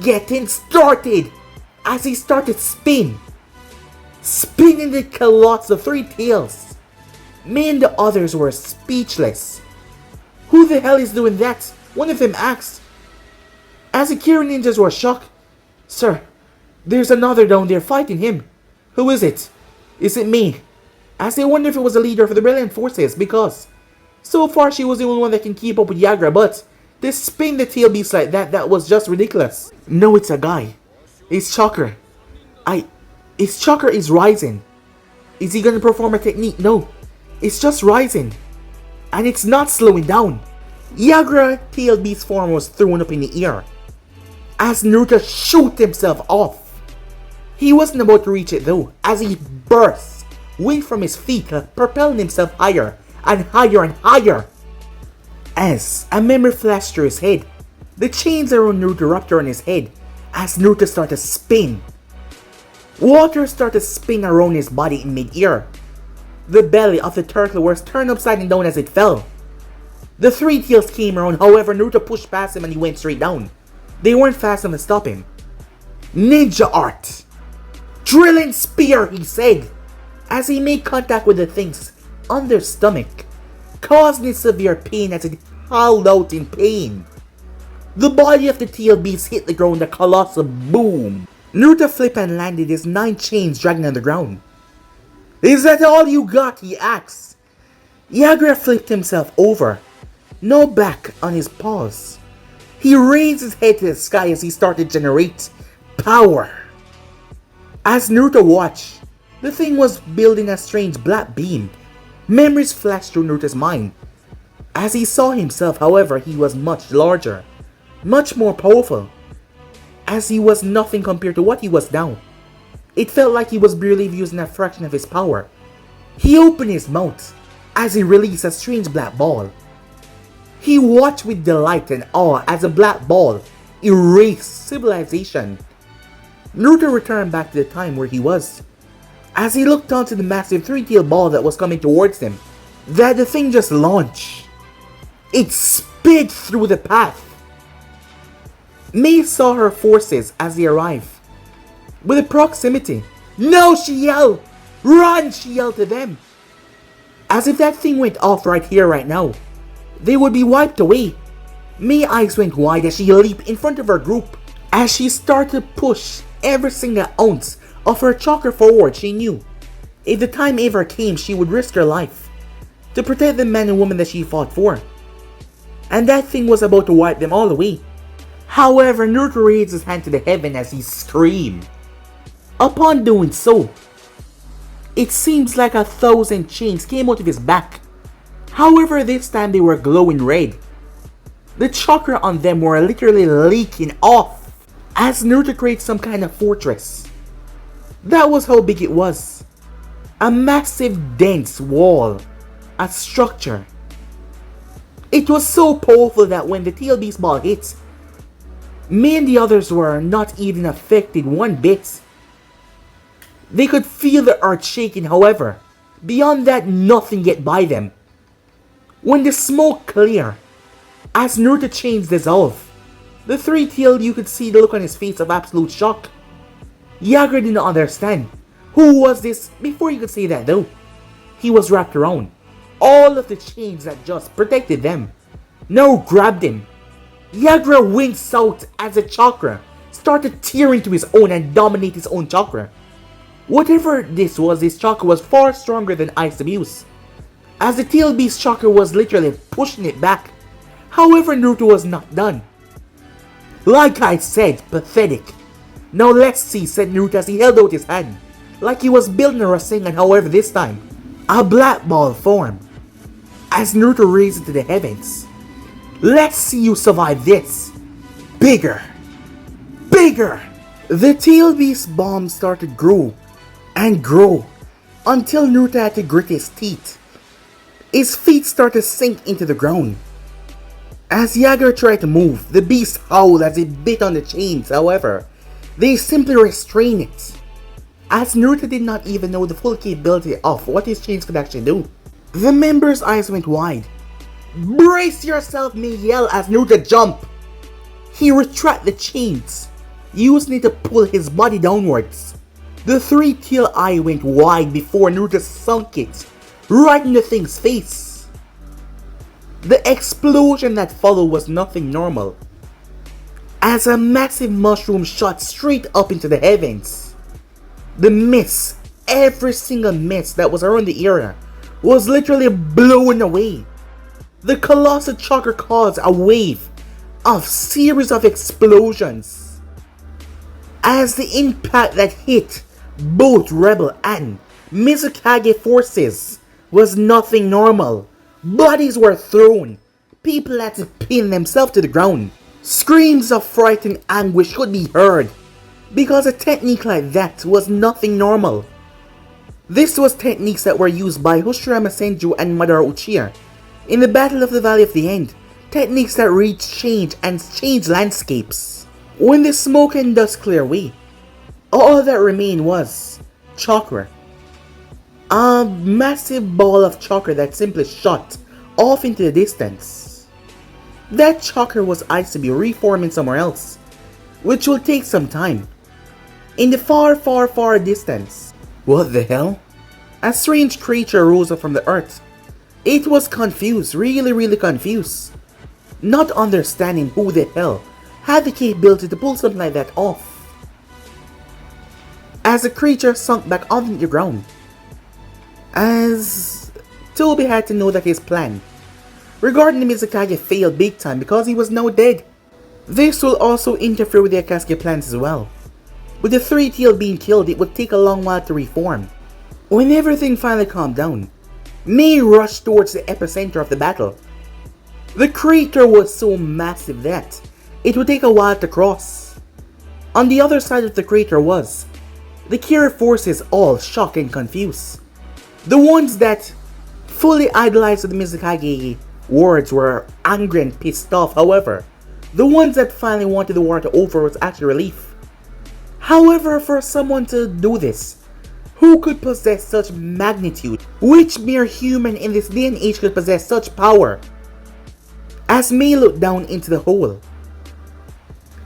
getting started as he started to spinning the Colossus of three tails. Me and the others were speechless. Who the hell is doing that? One of them asked. As the Kiri ninjas were shocked. Sir, there's another down there fighting him. Who is it? Is it me? As they wonder if it was the leader for the Brilliant Forces, because so far she was the only one that can keep up with Yagura, but to spin the tail beast like that was just ridiculous. No, it's a guy. It's Chakra. His chakra is rising. Is he gonna perform a technique? No. It's just rising. And it's not slowing down. Yagura tail beast form was thrown up in the air as Naruto shoot himself off. He wasn't about to reach it though, as he burst wind from his feet, propelling himself higher and higher and higher. As a memory flashed through his head, the chains around Naruto wrapped around his head as Naruto started to spin. Water started to spin around his body in mid-air. The belly of the turtle was turned upside down as it fell. The three tails came around, however Naruto pushed past him and he went straight down. They weren't fast enough to stop him. Ninja art! Drilling spear, he said, as he made contact with the thing's under stomach, causing severe pain as it howled out in pain. The body of the tail beast hit the ground, the colossal boom. Naruto flipped and landed, his 9 chains dragging on the ground. Is that all you got? He asked. Yagura flipped himself over, no back on his paws. He raised his head to the sky as he started to generate power. As Naruto watched, the thing was building a strange black beam. Memories flashed through Naruto's mind. As he saw himself, however, he was much larger, much more powerful, as he was nothing compared to what he was now. It felt like he was barely using a fraction of his power. He opened his mouth as he released a strange black ball. He watched with delight and awe as a black ball erased civilization. Naruto returned back to the time where he was. As he looked onto the massive three-tailed ball that was coming towards him, that the thing just launched. It sped through the path. May saw her forces as they arrived. With the proximity. No, she yelled! Run, she yelled to them. As if that thing went off right here, right now, they would be wiped away. May's eyes went wide as she leaped in front of her group. As she started to push every single ounce of her chakra forward, she knew if the time ever came, she would risk her life to protect the man and woman that she fought for. And that thing was about to wipe them all away. However, Naruto raised his hand to the heaven as he screamed. Upon doing so, it seems like 1,000 chains came out of his back. However, this time they were glowing red. The chakra on them were literally leaking off as Naruto created some kind of fortress. That was how big it was. A massive dense wall, a structure. It was so powerful that when the tail beast ball hit, me and the others were not even affected one bit. They could feel the earth shaking, however. Beyond that, nothing get by them. When the smoke cleared, as Naruto chains dissolve, the three-tailed you could see the look on his face of absolute shock. Yager did not understand. Who was this? Before you could say that though, he was wrapped around. All of the chains that just protected them now grabbed him. Yagra went south as the chakra started tearing to his own and dominate his own chakra. Whatever this was, his chakra was far stronger than ice abuse, as the tail beast chakra was literally pushing it back. However, Naruto was not done. Like I said, pathetic. Now let's see, said Naruto as he held out his hand, like he was building a Rasengan. However, this time, a black ball formed as Naruto raised it to the heavens. Let's see you survive this. Bigger. Bigger. The tail beast bomb started to grow and grow until Naruto had to grit his teeth. His feet started to sink into the ground. As Yager tried to move, the beast howled as it bit on the chains. However, they simply restrained it, as Naruto did not even know the full capability of what his chains could actually do. The members' eyes went wide. Brace yourself, me yelled as Naruto jumped. He retracted the chains, using it to pull his body downwards. The three-tailed eye went wide before Naruto sunk it right in the thing's face. The explosion that followed was nothing normal, as a massive mushroom shot straight up into the heavens. The mist, every single mist that was around the area, was literally blown away. The colossal chakra caused a wave of series of explosions, as the impact that hit both Rebel and Mizukage forces was nothing normal. Bodies were thrown. People had to pin themselves to the ground. Screams of fright and anguish could be heard, because a technique like that was nothing normal. This was techniques that were used by Hashirama Senju and Madara Uchiha in the Battle of the Valley of the End. Techniques that reach change and change landscapes. When the smoke and dust cleared away, all that remained was chakra. A massive ball of chakra that simply shot off into the distance. That chakra was asked to be reforming somewhere else, which will take some time. In the far distance. What the hell? A strange creature rose up from the earth. It was confused, really confused, not understanding who the hell had the capability to pull something like that off. As the creature sunk back onto the ground, as Toby had to know that his plan regarding the Mizukage failed big time because he was now dead. This will also interfere with the Akatsuki plans as well. With the three-tailed being killed, it would take a long while to reform. When everything finally calmed down, Mei rushed towards the epicenter of the battle. The crater was so massive that it would take a while to cross. On the other side of the crater was the Kiri forces, all shocked and confused. The ones that fully idolized the Mizukage words were angry and pissed off. However, the ones that finally wanted the war to over was actually relief. However, for someone to do this, who could possess such magnitude? Which mere human in this day and age could possess such power? As Mei looked down into the hole,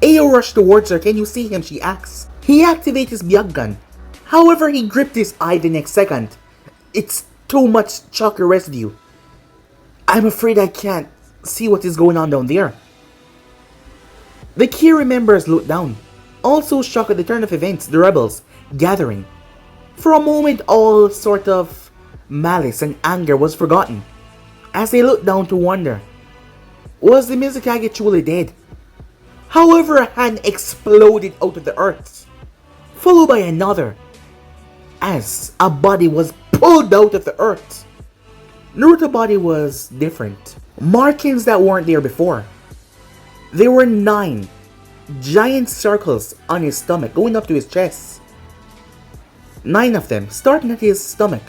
Ayo rushed towards her. Can you see him? She asks. He activated his Byakugan. However, he gripped his eye the next second. It's too much chakra residue. I'm afraid I can't see what is going on down there. The Kiri members looked down, also shocked at the turn of events, the rebels gathering. For a moment, all sort of malice and anger was forgotten, as they looked down to wonder, was the Mizukage truly dead? However, a hand exploded out of the earth, followed by another, as a body was pulled out of the earth. Naruto's body was different. Markings that weren't there before. There were 9 giant circles on his stomach going up to his chest. 9 of them, starting at his stomach.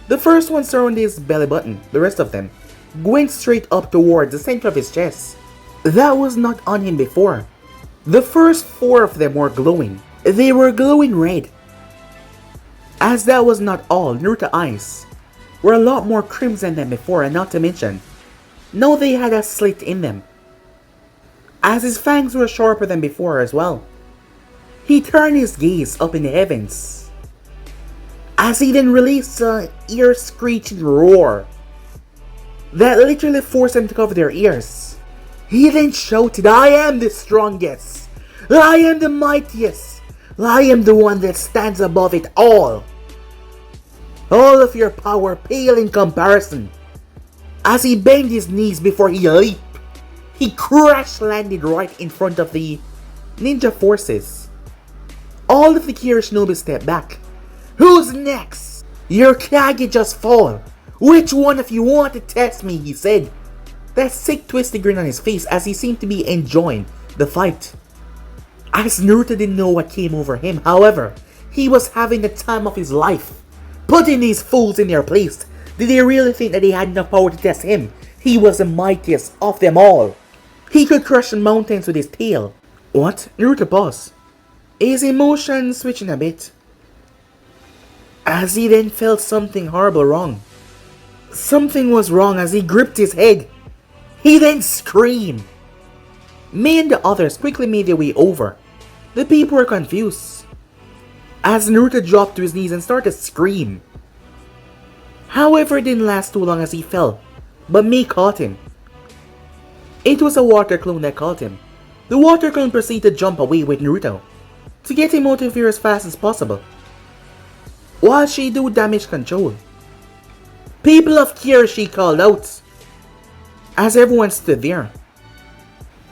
The first one surrounded his belly button, the rest of them went straight up towards the center of his chest. That was not on him before. The first 4 of them were glowing. They were glowing red. As that was not all, Naruto's eyes were a lot more crimson than before, and not to mention, now they had a slit in them. As his fangs were sharper than before as well. He turned his gaze up in the heavens, as he then released an ear-screeching roar that literally forced them to cover their ears. He then shouted, "I am the strongest! I am the mightiest! I am the one that stands above it all! All of your power pale in comparison." As he bent his knees before he leaped, he crash-landed right in front of the ninja forces. All of the Kiri shinobi stepped back. "Who's next? Your Kage just fall. Which one of you want to test me?" he said. That sick twisted grin on his face as he seemed to be enjoying the fight. As Naruto didn't know what came over him, however, he was having the time of his life. Putting these fools in their place. Did they really think that they had enough power to test him? He was the mightiest of them all. He could crush mountains with his tail. What? Naruto paused, his emotions switching a bit, as he then felt something horrible wrong. Something was wrong as he gripped his head. He then screamed. Me and the others quickly made their way over. The people were confused, as Naruto dropped to his knees and started to scream. However, it didn't last too long as he fell, but Mei caught him. It was a water clone that caught him. The water clone proceeded to jump away with Naruto to get him out of here as fast as possible, while she do damage control. "People of Kiri," she called out, as everyone stood there.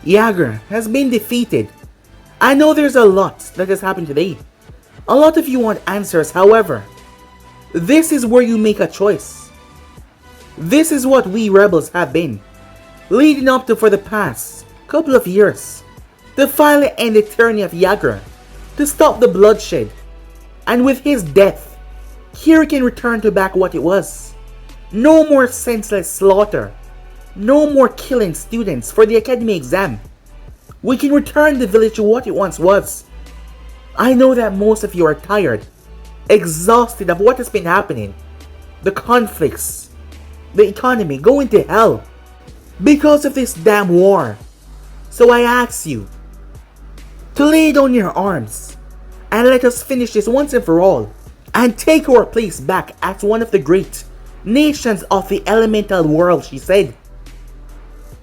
"Yager has been defeated. I know there's a lot that has happened today. A lot of you want answers, however, this is where you make a choice. This is what we rebels have been leading up to for the past couple of years, to finally end the tyranny of Yager, to stop the bloodshed, and with his death, Kiri can return to back what it was. No more senseless slaughter, no more killing students for the academy exam. We can return the village to what it once was. I know that most of you are tired, exhausted of what has been happening. The conflicts, the economy going to hell because of this damn war. So I ask you to lay down your arms and let us finish this once and for all, and take our place back as one of the great nations of the elemental world," she said.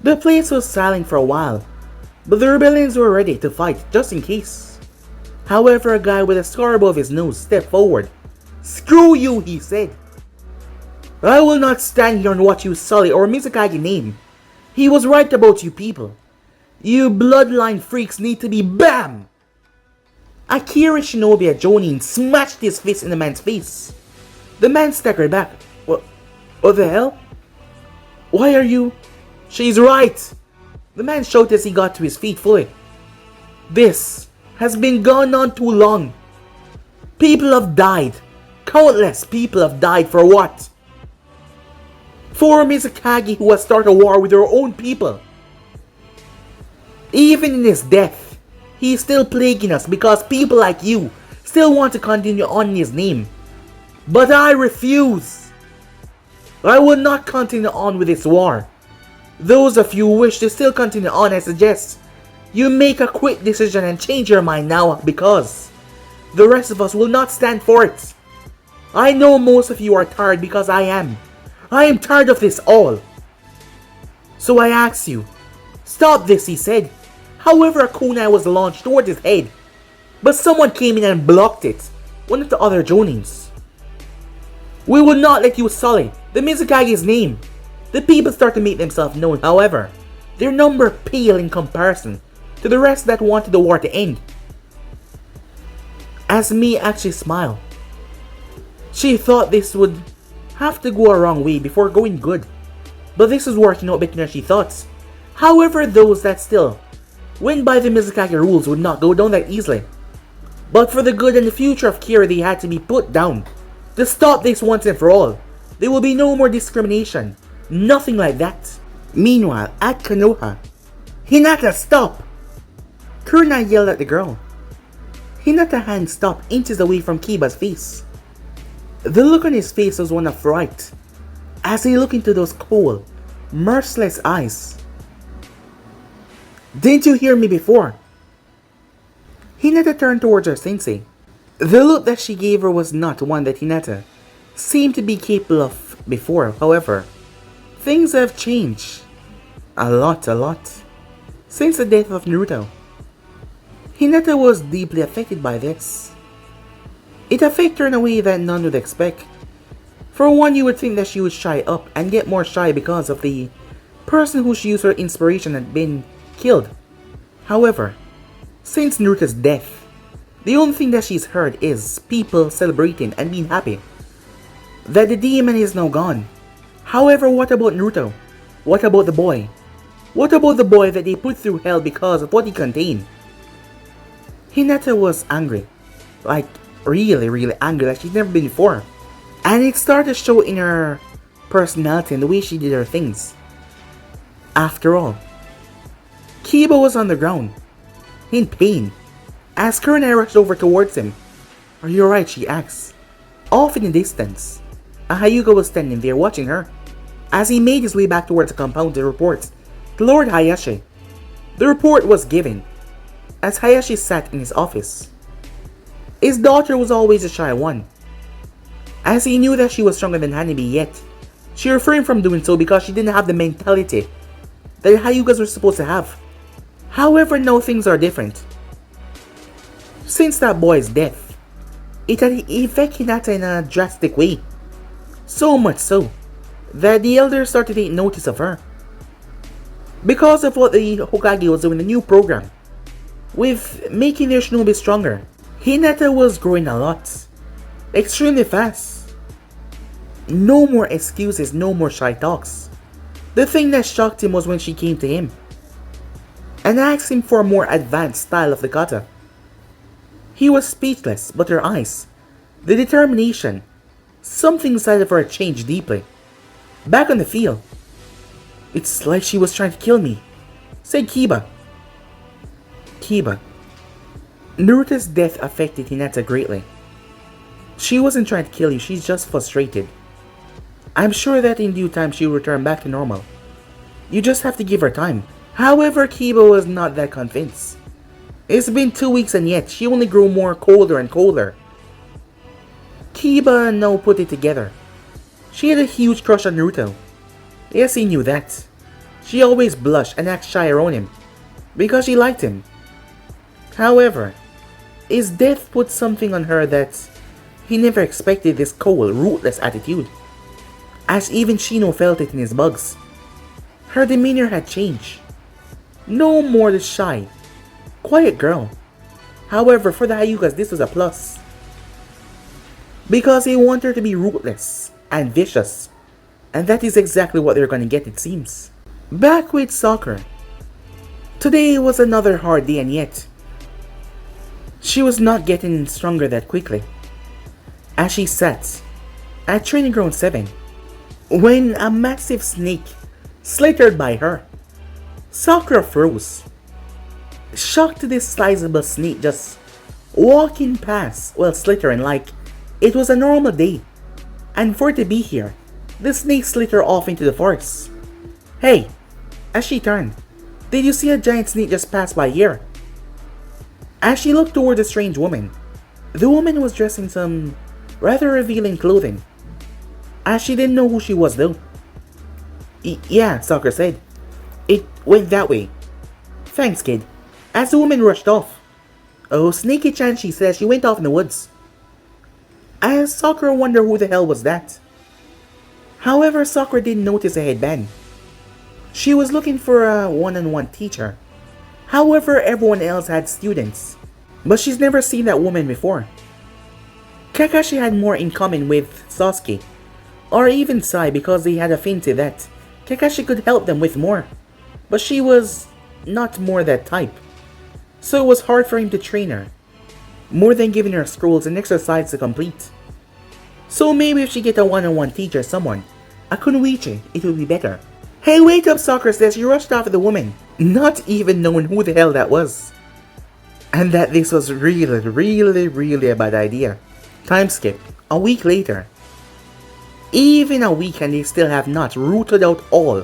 The place was silent for a while, but the rebellions were ready to fight just in case. However, a guy with a scar above his nose stepped forward. "Screw you," he said. "I will not stand here and watch you sully or Mizukage name. He was right about you people. You bloodline freaks need to be BAM!" A Kiri shinobi at Jonin smashed his fist in the man's face. The man staggered back. What the hell? Why are you? She's right! The man shouted as he got to his feet fully. "This has been going on too long. People have died. Countless people have died for what? For Mizukage, who has started a war with her own people. Even in his death, he is still plaguing us because people like you still want to continue on in his name. But I refuse. I will not continue on with this war. Those of you who wish to still continue on, I suggest you make a quick decision and change your mind now, because the rest of us will not stand for it. I know most of you are tired because I am. I am tired of this all. So I ask you, stop this," he said. However, a kunai was launched towards his head, but someone came in and blocked it. One of the other Jonins. "We will not let you sully the Mizukage's name." The people start to make themselves known, however, their number pale in comparison to the rest that wanted the war to end. As Mei actually smiled. She thought this would have to go a wrong way before going good. But this is working out better than she thought. However, those that still went by the Mizukage rules would not go down that easily. But for the good and the future of Kiri, they had to be put down. To stop this once and for all. There will be no more discrimination. Nothing like that. Meanwhile, at Konoha, Hinata, stop! Kurama yelled at the girl. Hinata's hand stopped inches away from Kiba's face. The look on his face was one of fright, as he looked into those cold, merciless eyes. Didn't you hear me before? Hinata turned towards her sensei. The look that she gave her was not one that Hinata seemed to be capable of before. However, things have changed. A lot. Since the death of Naruto. Hinata was deeply affected by this. It affected her in a way that none would expect. For one, you would think that she would shy up and get more shy because of the person who she used her inspiration had been killed. However, since Naruto's death, the only thing that she's heard is people celebrating and being happy that the demon is now gone. However, what about Naruto? What about the boy? What about the boy that they put through hell because of what he contained? Hinata was angry. Like, really angry like she's never been before. And it started to show in her personality and the way she did her things. After all, Kiba was on the ground, in pain, as Kurama rushed over towards him. Are you alright? She asked. Off in the distance, a Hyuga was standing there watching her, as he made his way back towards the compound to report to Lord Hayashi. The report was given, as Hayashi sat in his office. His daughter was always a shy one, as he knew that she was stronger than Hanabi, yet she refrained from doing so because she didn't have the mentality that Hyugas were supposed to have. However, now things are different. Since that boy's death, it had affected Hinata in a drastic way. So much so that the elders started to take notice of her. Because of what the Hokage was doing in the new program, with making their shinobi stronger, Hinata was growing a lot. Extremely fast. No more excuses, no more shy talks. The thing that shocked him was when she came to him and asked him for a more advanced style of the kata. He was speechless, but her eyes, the determination, something inside of her changed deeply. Back on the field, it's like she was trying to kill me, said Kiba. Kiba. Naruto's death affected Hinata greatly. She wasn't trying to kill you, she's just frustrated. I'm sure that in due time she will return back to normal. You just have to give her time. However, Kiba was not that convinced. It's been 2 weeks and yet she only grew more colder and colder. Kiba now put it together. She had a huge crush on Naruto. Yes, he knew that. She always blushed and acted shy around him because she liked him. However, his death put something on her that he never expected, this cold, ruthless attitude. As even Shino felt it in his bugs. Her demeanor had changed. No more the shy, quiet girl. However, for the Hyugas, this was a plus. Because they want her to be ruthless and vicious. And that is exactly what they're gonna get, it seems. Back with Sakura. Today was another hard day and yet she was not getting stronger that quickly. As she sat at Training Ground 7, when a massive snake slithered by her, Sakura froze, shocked to this sizable snake just walking past while slithering like it was a normal day. And for it to be here, the snake slithered off into the forest. Hey, as she turned, did you see a giant snake just pass by here? As she looked toward the strange woman, the woman was dressed in some rather revealing clothing, as she didn't know who she was though. Yeah, Sakura said. It went that way. Thanks, kid. As the woman rushed off. Oh, Snakey-chan, she says, she went off in the woods. As Sakura wondered who the hell was that. However, Sakura didn't notice a headband. She was looking for a one-on-one teacher. However, everyone else had students. But she's never seen that woman before. Kakashi had more in common with Sasuke. or even Sai, because they had a feeling that Kakashi could help them with more. But she was not more that type. So it was hard for him to train her, more than giving her scrolls and exercise to complete. So maybe if she get a one-on-one teacher, someone, a kunoichi, it would be better. Hey, wait up, Sakura says. You rushed after the woman, not even knowing who the hell that was. And that this was really a bad idea. Time skip. A week later. Even a week and they still have not rooted out all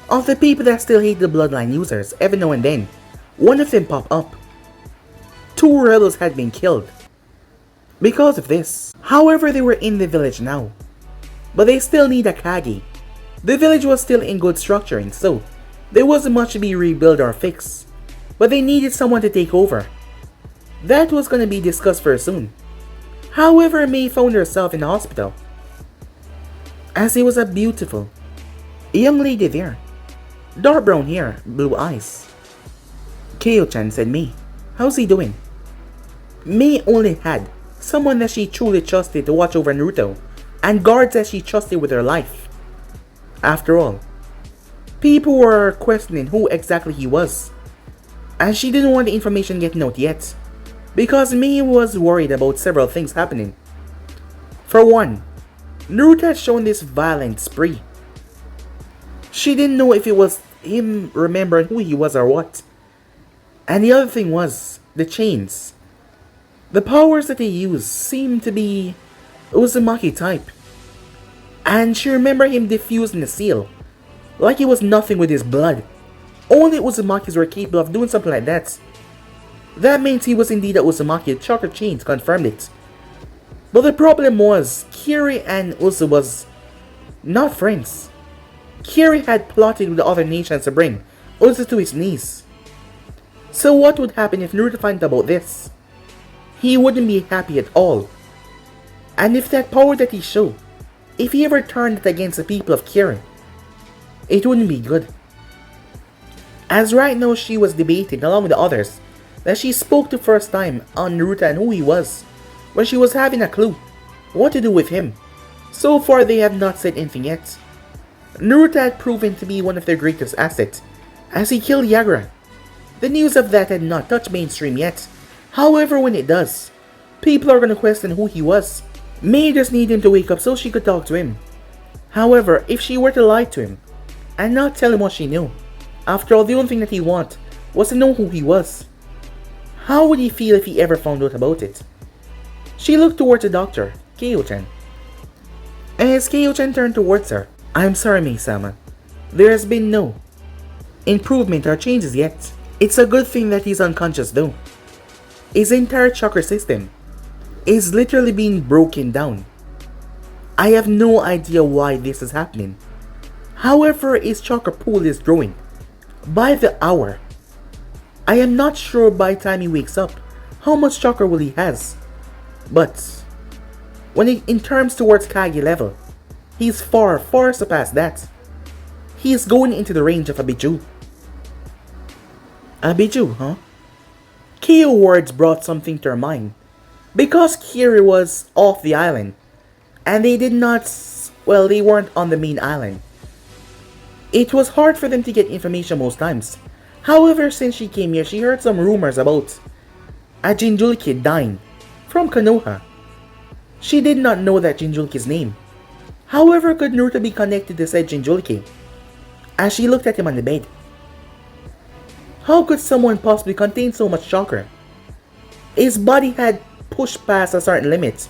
of the people that still hate the bloodline users. Every now and then, one of them pop up. 2 rebels had been killed because of this. However, they were in the village now, but they still need a Kage. The village was still in good structuring, so there wasn't much to be rebuilt or fixed, but they needed someone to take over. That was going to be discussed very soon. However, Mei found herself in the hospital, as it was a beautiful young lady there. Dark brown hair, blue eyes. Kyo-chan said, Mei, how's he doing? Mei only had someone that she truly trusted to watch over Naruto, and guards that she trusted with her life. After all, people were questioning who exactly he was, and she didn't want the information getting out yet, because Mei was worried about several things happening. For one, Naruto had shown this violent spree. She didn't know if it was him remembering who he was or what. And the other thing was the chains. The powers that he used seemed to be Uzumaki type. And she remembered him diffusing the seal, like it was nothing with his blood. Only Uzumakis were capable of doing something like that. That means he was indeed a Uzumaki. Chakra chains confirmed it. But the problem was, Kiri and Uzu was not friends. Kiri had plotted with the other nations to bring Uzu to his knees. So what would happen if Naruto found out about this? He wouldn't be happy at all. And if that power that he showed, if he ever turned it against the people of Kiri, it wouldn't be good. As right now she was debating along with the others that she spoke the first time on Naruto and who he was, when she was having a clue what to do with him. So far they have not said anything yet. Naruto had proven to be one of their greatest assets, as he killed Yagura. The news of that had not touched mainstream yet. However, when it does, people are going to question who he was. Mei just needed him to wake up so she could talk to him. However, if she were to lie to him and not tell him what she knew, after all, the only thing that he wanted was to know who he was, how would he feel if he ever found out about it? She looked towards the doctor, Kyo-chan. As Kyo-chan turned towards her, I'm sorry, Mei-sama. There has been no improvement or changes yet. It's a good thing that he's unconscious though. His entire chakra system is literally being broken down. I have no idea why this is happening. However, his chakra pool is growing by the hour. I am not sure by the time he wakes up how much chakra will he has. But when in terms towards Kage level, he's far surpassed that. He is going into the range of a Biju. A Biju, huh? Kyo words brought something to her mind. Because Kiri was off the island, and they did not, well, they weren't on the main island. It was hard for them to get information most times. However, since she came here, she heard some rumors about a Jinchuriki dying from Konoha. She did not know that Jinchuriki's name. However, could Naruto be connected to said Jinchuriki? As she looked at him on the bed. How could someone possibly contain so much chakra? His body had pushed past a certain limit,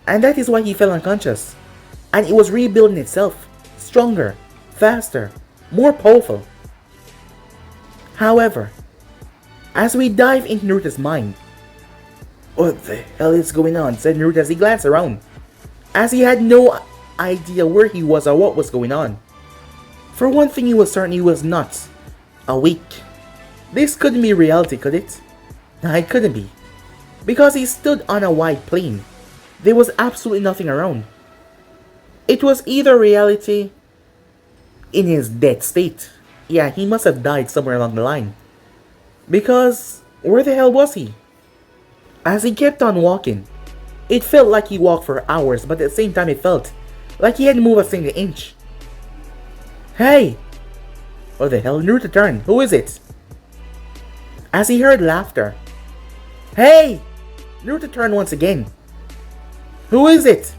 and that is why he fell unconscious. And it was rebuilding itself, stronger, faster, more powerful. However, as we dive into Naruto's mind, what the hell is going on? Said Naruto as he glanced around, as he had no idea where he was or what was going on. For one thing, he was certain he was not awake. This couldn't be reality, could it? No, it couldn't be. Because he stood on a wide plain. There was absolutely nothing around. It was either reality in his dead state. Yeah, he must have died somewhere along the line. Because where the hell was he? As he kept on walking, it felt like he walked for hours, but at the same time it felt like he hadn't moved a single inch. Hey! What the hell? Naruto turned. Who is it? As he heard laughter. Hey! Naruto turned once again. Who is it?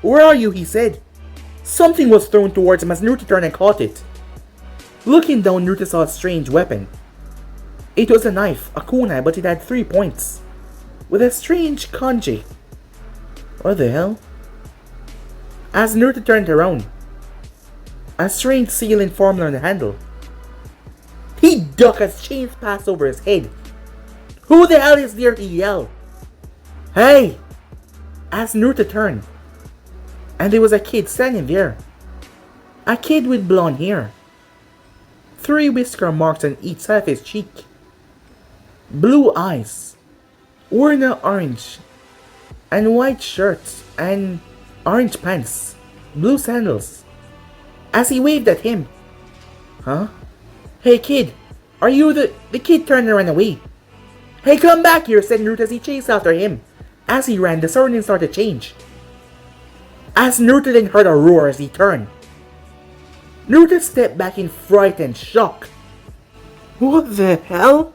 Where are you? He said. Something was thrown towards him as Naruto turned and caught it. Looking down, Naruto saw a strange weapon. It was a knife, a kunai, but it had 3 points. With a strange kanji. What the hell? As Naruto turned around, a strange sealing formula on the handle. He ducked as chains passed over his head. Who the hell is there? He yelled. Hey! As Naruto turned, and there was a kid standing there. A kid with blonde hair. 3 whisker marks on each side of his cheek. Blue eyes. Wearing an orange and white shirt and orange pants. Blue sandals. As he waved at him. Huh? Hey kid, are you the kid turned and ran away. Hey, come back here, said Naruto as he chased after him. As he ran, the surroundings started to change. As Naruto then heard a roar as he turned. Naruto stepped back in fright and shock. What the hell?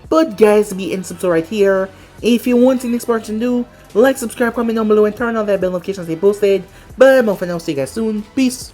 But guys, be in subscribe right here. If you want the next part to do, like, subscribe, comment down below, and turn on that bell notifications they posted. But I'm off for now. See you guys soon. Peace.